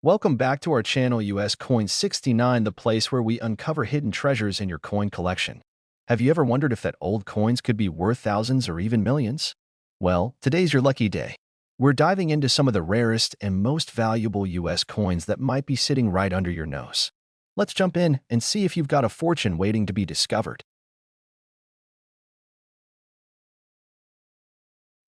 Welcome back to our channel US Coin 69, the place where we uncover hidden treasures in your coin collection. Have you ever wondered if that old coins could be worth thousands or even millions? Well, today's your lucky day. We're diving into some of the rarest and most valuable US coins that might be sitting right under your nose. Let's jump in and see if you've got a fortune waiting to be discovered.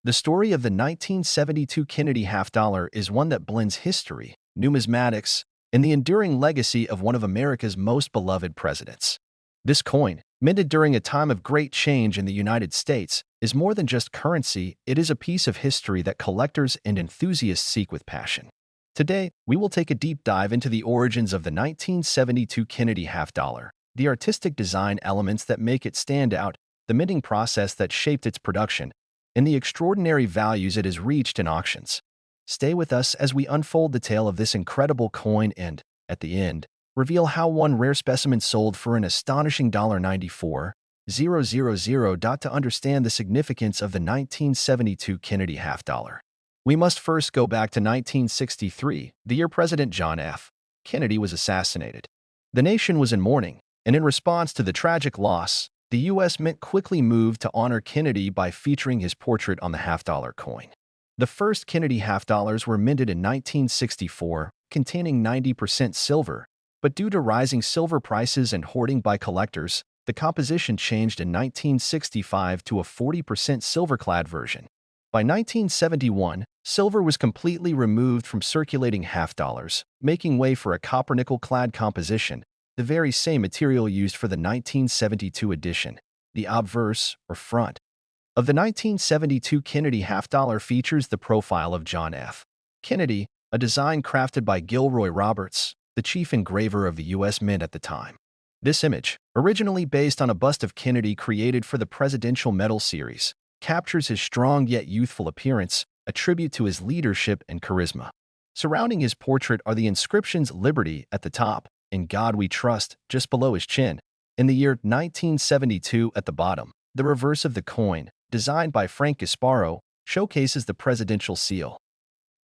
The story of the 1972 Kennedy half dollar is one that blends history, numismatics, and the enduring legacy of one of America's most beloved presidents. This coin, minted during a time of great change in the United States, is more than just currency, it is a piece of history that collectors and enthusiasts seek with passion. Today, we will take a deep dive into the origins of the 1972 Kennedy half dollar, the artistic design elements that make it stand out, the minting process that shaped its production, and the extraordinary values it has reached in auctions. Stay with us as we unfold the tale of this incredible coin and, at the end, reveal how one rare specimen sold for an astonishing $94,000. To understand the significance of the 1972 Kennedy half dollar, we must first go back to 1963, the year President John F. Kennedy was assassinated. The nation was in mourning, and in response to the tragic loss, the U.S. Mint quickly moved to honor Kennedy by featuring his portrait on the half-dollar coin. The first Kennedy half-dollars were minted in 1964, containing 90% silver, but due to rising silver prices and hoarding by collectors, the composition changed in 1965 to a 40% silver-clad version. By 1971, silver was completely removed from circulating half-dollars, making way for a copper-nickel-clad composition, the very same material used for the 1972 edition, the obverse, or front, of the 1972 Kennedy half-dollar features the profile of John F. Kennedy, a design crafted by Gilroy Roberts, the chief engraver of the U.S. Mint at the time. This image, originally based on a bust of Kennedy created for the Presidential Medal series, captures his strong yet youthful appearance, a tribute to his leadership and charisma. Surrounding his portrait are the inscriptions "Liberty" at the top, "In God We Trust" just below his chin. In the year 1972 at the bottom, the reverse of the coin, designed by Frank Gasparo, showcases the presidential seal.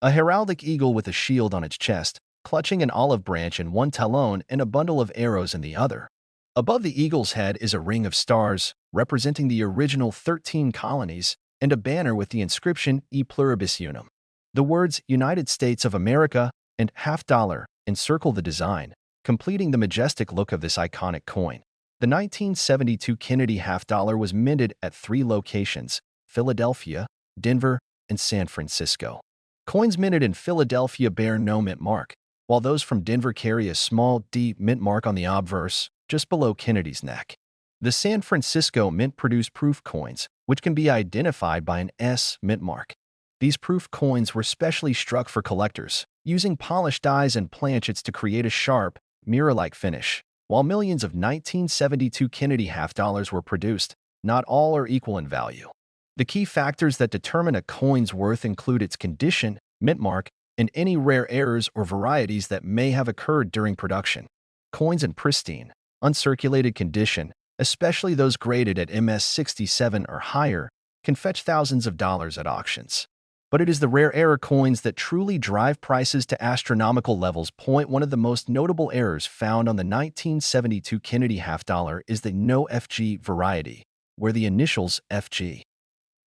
A heraldic eagle with a shield on its chest, clutching an olive branch in one talon and a bundle of arrows in the other. Above the eagle's head is a ring of stars, representing the original 13 colonies, and a banner with the inscription "E Pluribus Unum." The words "United States of America" and "half dollar" encircle the design, completing the majestic look of this iconic coin. The 1972 Kennedy half dollar was minted at 3 locations: Philadelphia, Denver, and San Francisco. Coins minted in Philadelphia bear no mint mark, while those from Denver carry a small D mint mark on the obverse, just below Kennedy's neck. The San Francisco Mint produced proof coins, which can be identified by an S mint mark. These proof coins were specially struck for collectors, using polished dies and planchets to create a sharp, mirror-like finish. While millions of 1972 Kennedy half-dollars were produced, not all are equal in value. The key factors that determine a coin's worth include its condition, mint mark, and any rare errors or varieties that may have occurred during production. Coins in pristine, uncirculated condition, especially those graded at MS-67 or higher, can fetch thousands of dollars at auctions. But it is the rare error coins that truly drive prices to astronomical levels. One of the most notable errors found on the 1972 Kennedy half dollar is the no FG variety, where the initials FG,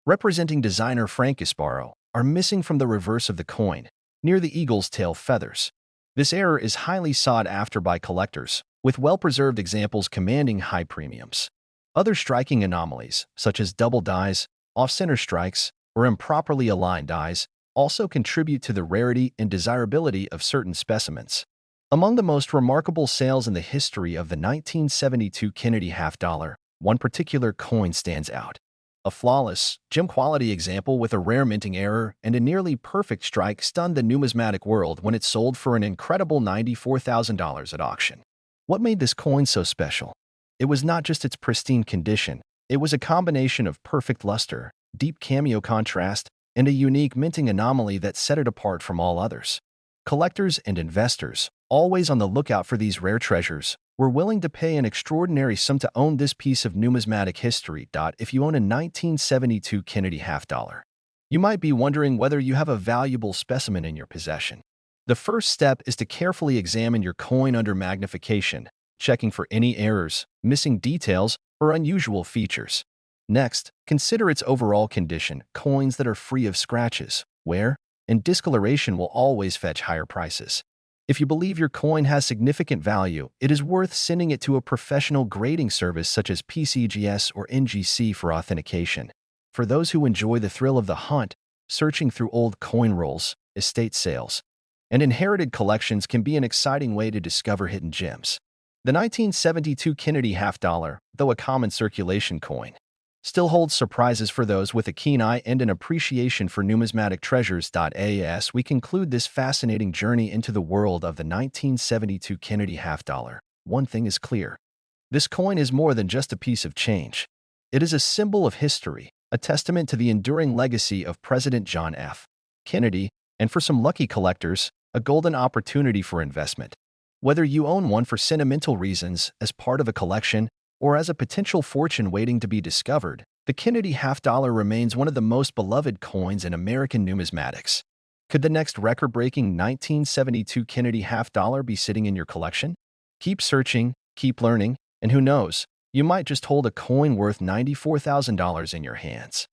representing designer Frank Gasparo, are missing from the reverse of the coin, near the eagle's tail feathers. This error is highly sought after by collectors, with well-preserved examples commanding high premiums. Other striking anomalies, such as double dies, off-center strikes, or improperly aligned dies, also contribute to the rarity and desirability of certain specimens. Among the most remarkable sales in the history of the 1972 Kennedy half dollar, one particular coin stands out. A flawless, gem-quality example with a rare minting error and a nearly perfect strike stunned the numismatic world when it sold for an incredible $94,000 at auction. What made this coin so special? It was not just its pristine condition, it was a combination of perfect luster, deep cameo contrast, and a unique minting anomaly that set it apart from all others. Collectors and investors, always on the lookout for these rare treasures, were willing to pay an extraordinary sum to own this piece of numismatic history. If you own a 1972 Kennedy half dollar, you might be wondering whether you have a valuable specimen in your possession. The first step is to carefully examine your coin under magnification, checking for any errors, missing details, or unusual features. Next, consider its overall condition. Coins that are free of scratches, wear, and discoloration will always fetch higher prices. If you believe your coin has significant value, it is worth sending it to a professional grading service such as PCGS or NGC for authentication. For those who enjoy the thrill of the hunt, searching through old coin rolls, estate sales, and inherited collections can be an exciting way to discover hidden gems. The 1972 Kennedy half dollar, though a common circulation coin, still holds surprises for those with a keen eye and an appreciation for numismatic treasures. As we conclude this fascinating journey into the world of the 1972 Kennedy half dollar, one thing is clear. This coin is more than just a piece of change. It is a symbol of history, a testament to the enduring legacy of President John F. Kennedy, and for some lucky collectors, a golden opportunity for investment. Whether you own one for sentimental reasons, as part of a collection, or as a potential fortune waiting to be discovered, the Kennedy half dollar remains one of the most beloved coins in American numismatics. Could the next record-breaking 1972 Kennedy half dollar be sitting in your collection? Keep searching, keep learning, and who knows, you might just hold a coin worth $94,000 in your hands.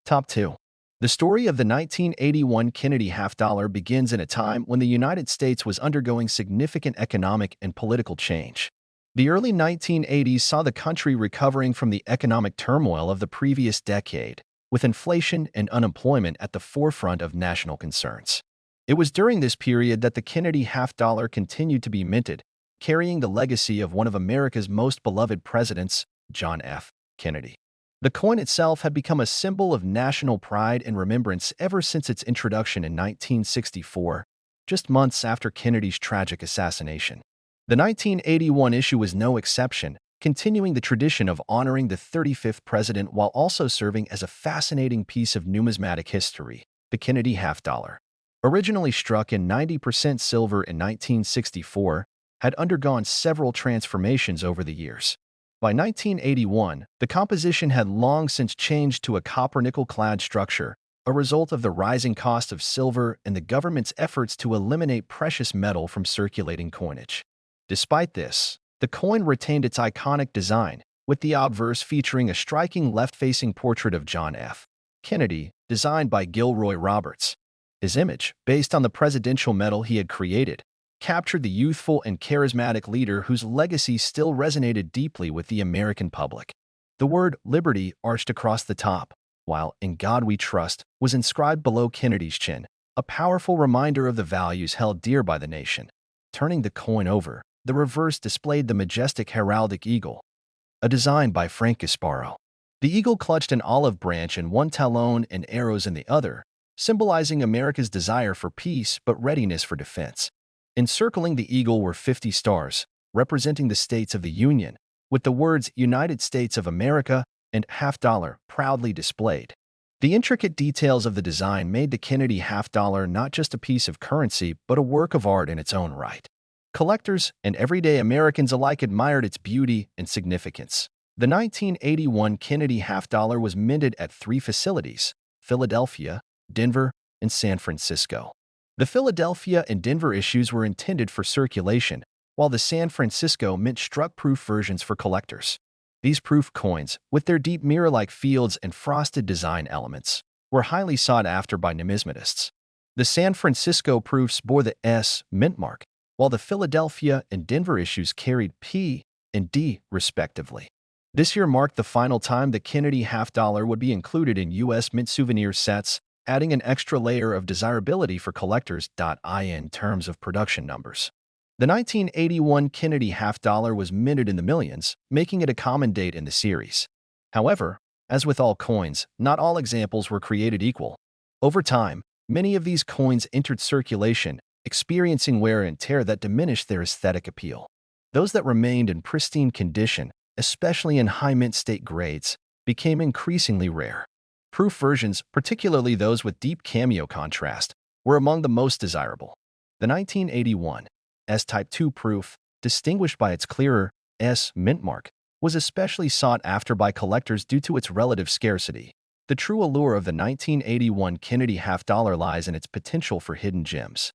Top 2. The story of the 1981 Kennedy half dollar begins in a time when the United States was undergoing significant economic and political change. The early 1980s saw the country recovering from the economic turmoil of the previous decade, with inflation and unemployment at the forefront of national concerns. It was during this period that the Kennedy half dollar continued to be minted, carrying the legacy of one of America's most beloved presidents, John F. Kennedy. The coin itself had become a symbol of national pride and remembrance ever since its introduction in 1964, just months after Kennedy's tragic assassination. The 1981 issue was no exception, continuing the tradition of honoring the 35th president while also serving as a fascinating piece of numismatic history. The Kennedy half dollar, originally struck in 90% silver in 1964, had undergone several transformations over the years. By 1981, the composition had long since changed to a copper-nickel-clad structure, a result of the rising cost of silver and the government's efforts to eliminate precious metal from circulating coinage. Despite this, the coin retained its iconic design, with the obverse featuring a striking left-facing portrait of John F. Kennedy, designed by Gilroy Roberts. His image, based on the presidential medal he had created, captured the youthful and charismatic leader whose legacy still resonated deeply with the American public. The word liberty arched across the top, while "In God We Trust" was inscribed below Kennedy's chin, a powerful reminder of the values held dear by the nation. Turning the coin over, the reverse displayed the majestic heraldic eagle, a design by Frank Gasparo. The eagle clutched an olive branch in one talon and arrows in the other, symbolizing America's desire for peace but readiness for defense. Encircling the eagle were 50 stars, representing the states of the Union, with the words United States of America and half dollar proudly displayed. The intricate details of the design made the Kennedy half dollar not just a piece of currency but a work of art in its own right. Collectors and everyday Americans alike admired its beauty and significance. The 1981 Kennedy half dollar was minted at 3 facilities: Philadelphia, Denver, and San Francisco. The Philadelphia and Denver issues were intended for circulation, while the San Francisco mint struck-proof versions for collectors. These proof coins, with their deep mirror-like fields and frosted design elements, were highly sought after by numismatists. The San Francisco proofs bore the S mint mark, while the Philadelphia and Denver issues carried P and D, respectively. This year marked the final time the Kennedy half dollar would be included in U.S. mint souvenir sets, adding an extra layer of desirability for collectors. In terms of production numbers, the 1981 Kennedy half dollar was minted in the millions, making it a common date in the series. However, as with all coins, not all examples were created equal. Over time, many of these coins entered circulation, experiencing wear and tear that diminished their aesthetic appeal. Those that remained in pristine condition, especially in high mint state grades, became increasingly rare. Proof versions, particularly those with deep cameo contrast, were among the most desirable. The 1981 S-Type 2 proof, distinguished by its clearer S mint mark, was especially sought after by collectors due to its relative scarcity. The true allure of the 1981 Kennedy half dollar lies in its potential for hidden gems.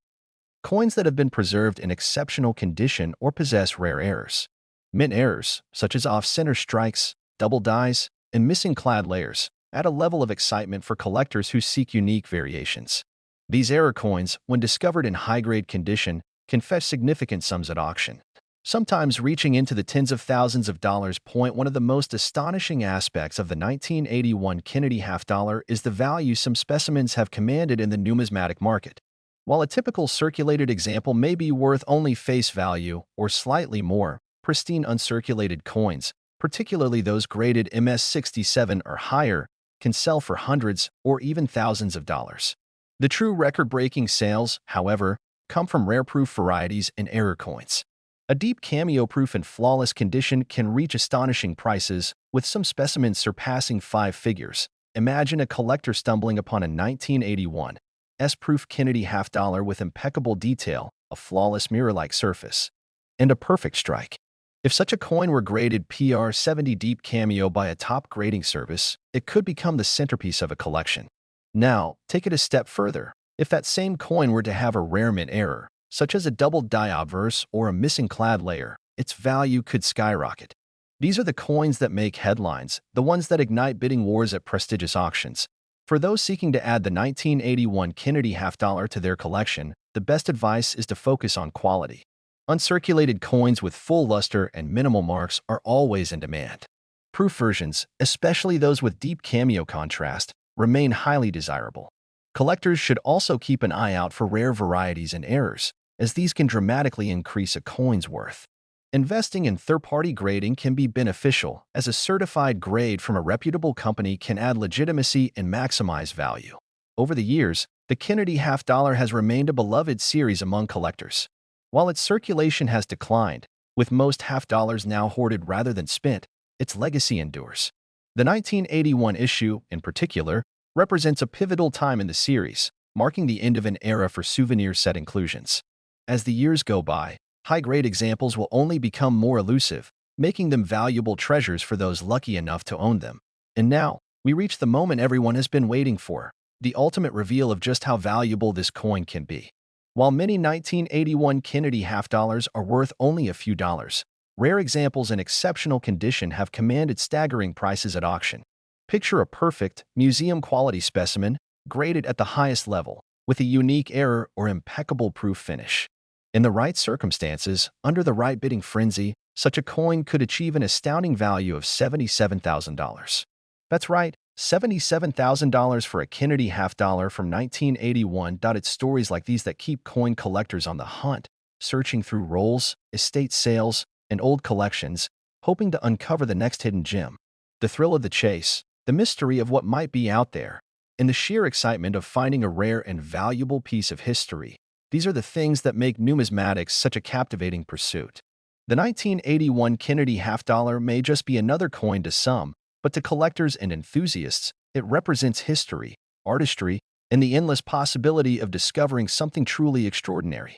coins that have been preserved in exceptional condition or possess rare errors. Mint errors, such as off-center strikes, double dies, and missing clad layers, add a level of excitement for collectors who seek unique variations. These error coins, when discovered in high-grade condition, can fetch significant sums at auction, sometimes reaching into the tens of thousands of dollars. One of the most astonishing aspects of the 1981 Kennedy half-dollar is the value some specimens have commanded in the numismatic market. While a typical circulated example may be worth only face value or slightly more, pristine uncirculated coins, particularly those graded MS-67 or higher, can sell for hundreds or even thousands of dollars. The true record-breaking sales, however, come from rare-proof varieties and error coins. A deep cameo proof in flawless condition can reach astonishing prices, with some specimens surpassing 5 figures. Imagine a collector stumbling upon a 1981 S-proof Kennedy half-dollar with impeccable detail, a flawless mirror-like surface, and a perfect strike. If such a coin were graded PR70 deep cameo by a top grading service, it could become the centerpiece of a collection. Now, take it a step further. If that same coin were to have a rare mint error, such as a double die obverse or a missing clad layer, its value could skyrocket. These are the coins that make headlines, the ones that ignite bidding wars at prestigious auctions. For those seeking to add the 1981 Kennedy half-dollar to their collection, the best advice is to focus on quality. Uncirculated coins with full luster and minimal marks are always in demand. Proof versions, especially those with deep cameo contrast, remain highly desirable. Collectors should also keep an eye out for rare varieties and errors, as these can dramatically increase a coin's worth. Investing in third-party grading can be beneficial, as a certified grade from a reputable company can add legitimacy and maximize value. Over the years, the Kennedy half-dollar has remained a beloved series among collectors. While its circulation has declined, with most half-dollars now hoarded rather than spent, its legacy endures. The 1981 issue, in particular, represents a pivotal time in the series, marking the end of an era for souvenir set inclusions. As the years go by, high-grade examples will only become more elusive, making them valuable treasures for those lucky enough to own them. And now, we reach the moment everyone has been waiting for, the ultimate reveal of just how valuable this coin can be. While many 1981 Kennedy half-dollars are worth only a few dollars, rare examples in exceptional condition have commanded staggering prices at auction. Picture a perfect, museum-quality specimen, graded at the highest level, with a unique error or impeccable proof finish. In the right circumstances, under the right bidding frenzy, such a coin could achieve an astounding value of $77,000. That's right, $77,000 for a Kennedy half-dollar from 1981. It's stories like these that keep coin collectors on the hunt, searching through rolls, estate sales, and old collections, hoping to uncover the next hidden gem. The thrill of the chase, the mystery of what might be out there, and the sheer excitement of finding a rare and valuable piece of history. These are the things that make numismatics such a captivating pursuit. The 1981 Kennedy half-dollar may just be another coin to some, but to collectors and enthusiasts, it represents history, artistry, and the endless possibility of discovering something truly extraordinary.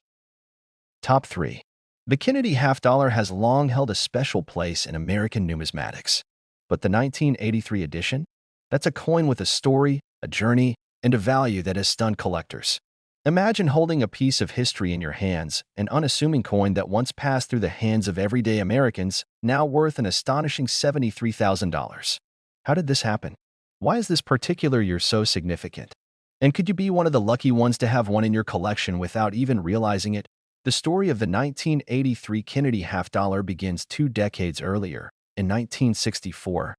Top 3. The Kennedy half-dollar has long held a special place in American numismatics. But the 1983 edition? That's a coin with a story, a journey, and a value that has stunned collectors. Imagine holding a piece of history in your hands, an unassuming coin that once passed through the hands of everyday Americans, now worth an astonishing $73,000. How did this happen? Why is this particular year so significant? And could you be one of the lucky ones to have one in your collection without even realizing it? The story of the 1983 Kennedy half-dollar begins 2 decades earlier, in 1964,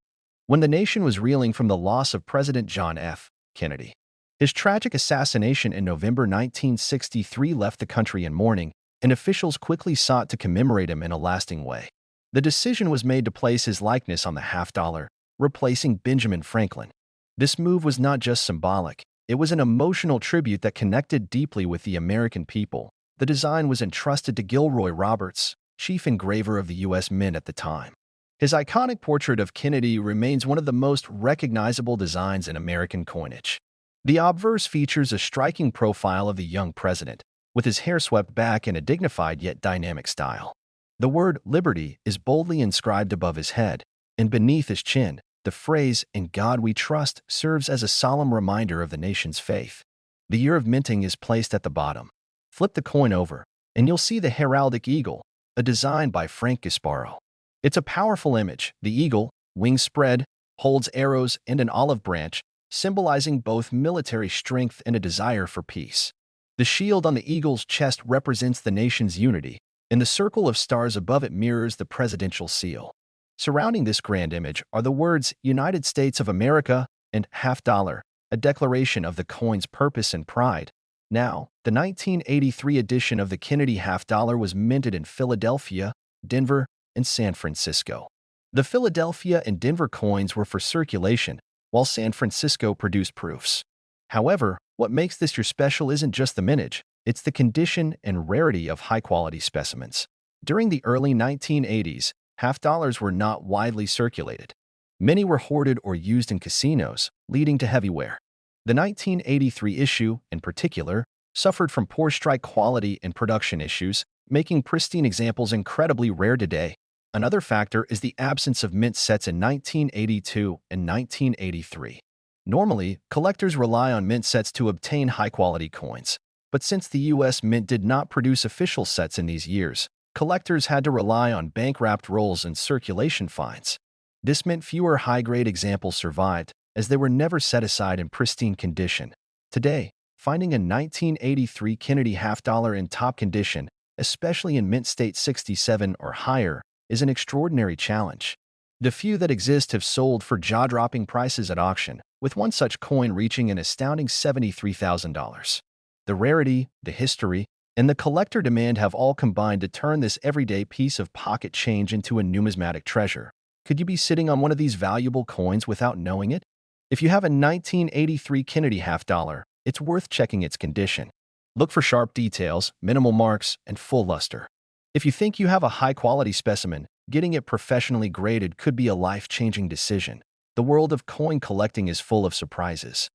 when the nation was reeling from the loss of President John F. Kennedy. His tragic assassination in November 1963 left the country in mourning, and officials quickly sought to commemorate him in a lasting way. The decision was made to place his likeness on the half-dollar, replacing Benjamin Franklin. This move was not just symbolic, it was an emotional tribute that connected deeply with the American people. The design was entrusted to Gilroy Roberts, chief engraver of the U.S. Mint at the time. His iconic portrait of Kennedy remains one of the most recognizable designs in American coinage. The obverse features a striking profile of the young president, with his hair swept back in a dignified yet dynamic style. The word liberty is boldly inscribed above his head, and beneath his chin, the phrase, "In God we trust," serves as a solemn reminder of the nation's faith. The year of minting is placed at the bottom. Flip the coin over, and you'll see the heraldic eagle, a design by Frank Gasparo. It's a powerful image. The eagle, wings spread, holds arrows and an olive branch, symbolizing both military strength and a desire for peace. The shield on the eagle's chest represents the nation's unity, and the circle of stars above it mirrors the presidential seal. Surrounding this grand image are the words United States of America and half dollar, a declaration of the coin's purpose and pride. Now, the 1983 edition of the Kennedy half dollar was minted in Philadelphia, Denver, and San Francisco. The Philadelphia and Denver coins were for circulation, while San Francisco produced proofs. However, what makes this year special isn't just the mintage, it's the condition and rarity of high-quality specimens. During the early 1980s, half dollars were not widely circulated. Many were hoarded or used in casinos, leading to heavy wear. The 1983 issue, in particular, suffered from poor strike quality and production issues, making pristine examples incredibly rare today. Another factor is the absence of mint sets in 1982 and 1983. Normally, collectors rely on mint sets to obtain high-quality coins. But since the U.S. Mint did not produce official sets in these years, collectors had to rely on bank-wrapped rolls and circulation finds. This meant fewer high-grade examples survived, as they were never set aside in pristine condition. Today, finding a 1983 Kennedy half dollar in top condition, especially in mint state 67 or higher, is an extraordinary challenge. The few that exist have sold for jaw-dropping prices at auction, with one such coin reaching an astounding $73,000. The rarity, the history, and the collector demand have all combined to turn this everyday piece of pocket change into a numismatic treasure. Could you be sitting on one of these valuable coins without knowing it? If you have a 1983 Kennedy half dollar, it's worth checking its condition. Look for sharp details, minimal marks, and full luster. If you think you have a high-quality specimen, getting it professionally graded could be a life-changing decision. The world of coin collecting is full of surprises.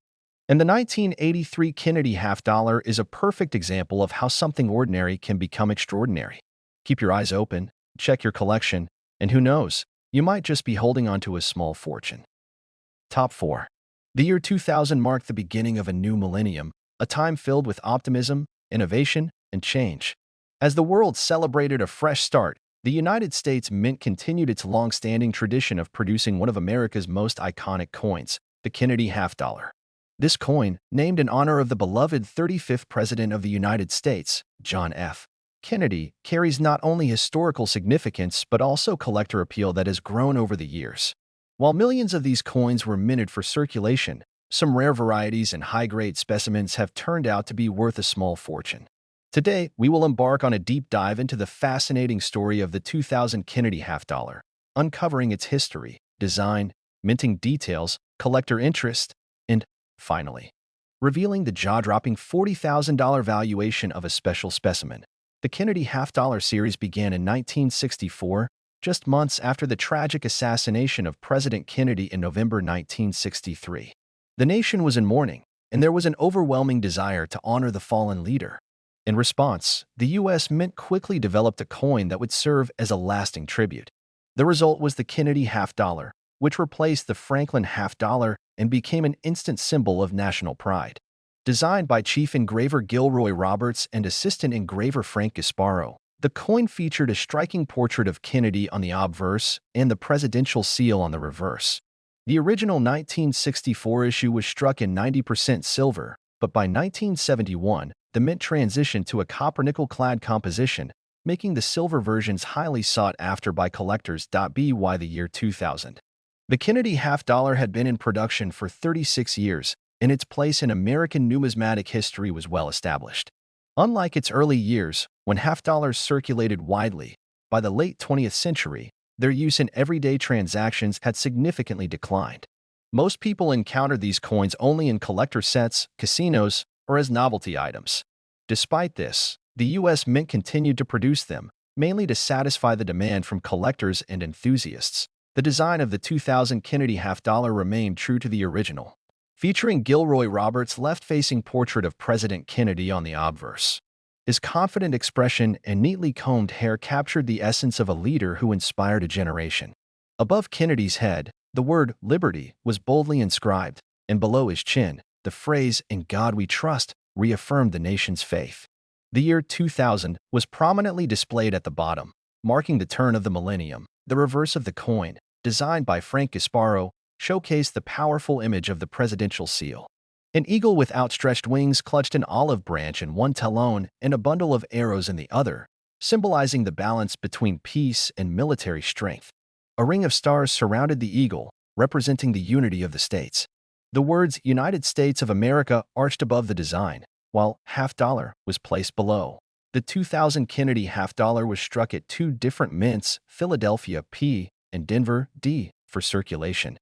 And the 1983 Kennedy half dollar is a perfect example of how something ordinary can become extraordinary. Keep your eyes open, check your collection, and who knows, you might just be holding on to a small fortune. Top 4. The year 2000 marked the beginning of a new millennium, a time filled with optimism, innovation, and change. As the world celebrated a fresh start, the United States Mint continued its long-standing tradition of producing one of America's most iconic coins, the Kennedy half dollar. This coin, named in honor of the beloved 35th President of the United States, John F. Kennedy, carries not only historical significance but also collector appeal that has grown over the years. While millions of these coins were minted for circulation, some rare varieties and high-grade specimens have turned out to be worth a small fortune. Today, we will embark on a deep dive into the fascinating story of the 2000 Kennedy half dollar, uncovering its history, design, minting details, collector interest, and, finally, revealing the jaw-dropping $40,000 valuation of a special specimen. The Kennedy half dollar series began in 1964, just months after the tragic assassination of President Kennedy in November 1963. The nation was in mourning, and there was an overwhelming desire to honor the fallen leader. In response, the U.S. Mint quickly developed a coin that would serve as a lasting tribute. The result was the Kennedy half dollar, which replaced the Franklin half dollar and became an instant symbol of national pride. Designed by Chief Engraver Gilroy Roberts and Assistant Engraver Frank Gasparo, the coin featured a striking portrait of Kennedy on the obverse and the presidential seal on the reverse. The original 1964 issue was struck in 90% silver, but by 1971, the mint transitioned to a copper-nickel-clad composition, making the silver versions highly sought after by collectors. By the year 2000, the Kennedy half dollar had been in production for 36 years, and its place in American numismatic history was well established. Unlike its early years, when half dollars circulated widely, by the late 20th century, their use in everyday transactions had significantly declined. Most people encounter these coins only in collector sets, casinos, or as novelty items. Despite this, the U.S. Mint continued to produce them, mainly to satisfy the demand from collectors and enthusiasts. The design of the 2000 Kennedy half dollar remained true to the original, featuring Gilroy Roberts' left-facing portrait of President Kennedy on the obverse. His confident expression and neatly combed hair captured the essence of a leader who inspired a generation. Above Kennedy's head, the word "Liberty" was boldly inscribed, and below his chin, the phrase "In God We Trust" reaffirmed the nation's faith. The year 2000 was prominently displayed at the bottom, marking the turn of the millennium. The reverse of the coin, designed by Frank Gasparo, showcased the powerful image of the presidential seal. An eagle with outstretched wings clutched an olive branch in one talon and a bundle of arrows in the other, symbolizing the balance between peace and military strength. A ring of stars surrounded the eagle, representing the unity of the states. The words United States of America arched above the design, while half dollar was placed below. The 2000 Kennedy half dollar was struck at two different mints, Philadelphia P and Denver D, for circulation,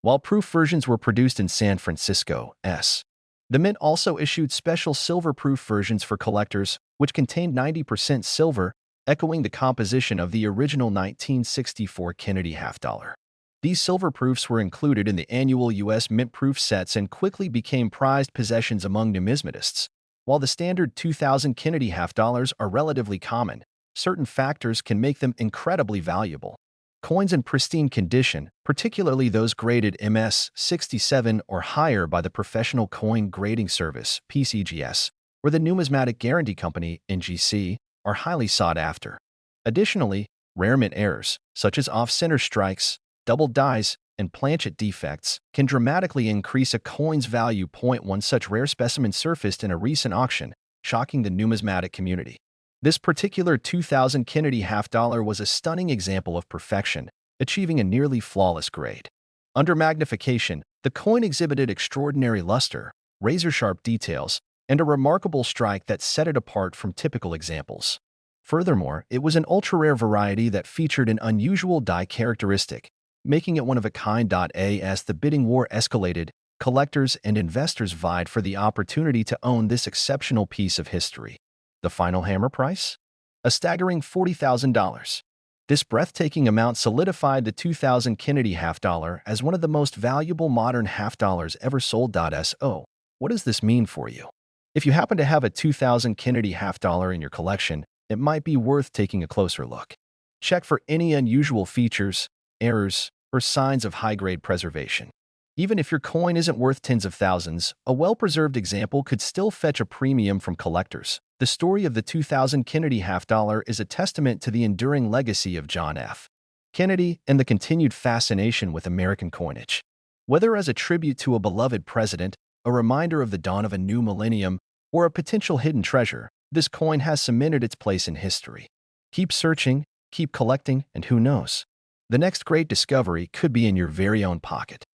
while proof versions were produced in San Francisco S. The mint also issued special silver-proof versions for collectors, which contained 90% silver, echoing the composition of the original 1964 Kennedy half dollar. These silver proofs were included in the annual U.S. mint proof sets and quickly became prized possessions among numismatists. While the standard 2000 Kennedy half dollars are relatively common, certain factors can make them incredibly valuable. Coins in pristine condition, particularly those graded MS 67 or higher by the Professional Coin Grading Service (PCGS) or the Numismatic Guarantee Company (NGC), are highly sought after. Additionally, rare mint errors, such as off-center strikes, double dies, and planchet defects, can dramatically increase a coin's value. One such rare specimen surfaced in a recent auction, shocking the numismatic community. This particular 2000 Kennedy half dollar was a stunning example of perfection, achieving a nearly flawless grade. Under magnification, the coin exhibited extraordinary luster, razor-sharp details, and a remarkable strike that set it apart from typical examples. Furthermore, it was an ultra-rare variety that featured an unusual die characteristic, making it one of a kind. As the bidding war escalated, collectors and investors vied for the opportunity to own this exceptional piece of history. The final hammer price? A staggering $40,000. This breathtaking amount solidified the 2000 Kennedy half dollar as one of the most valuable modern half dollars ever sold. So, what does this mean for you? If you happen to have a 2000 Kennedy half dollar in your collection, it might be worth taking a closer look. Check for any unusual features, errors, or signs of high-grade preservation. Even if your coin isn't worth tens of thousands, a well-preserved example could still fetch a premium from collectors. The story of the 2000 Kennedy half dollar is a testament to the enduring legacy of John F. Kennedy and the continued fascination with American coinage. Whether as a tribute to a beloved president, a reminder of the dawn of a new millennium, or a potential hidden treasure, this coin has cemented its place in history. Keep searching, keep collecting, and who knows? The next great discovery could be in your very own pocket.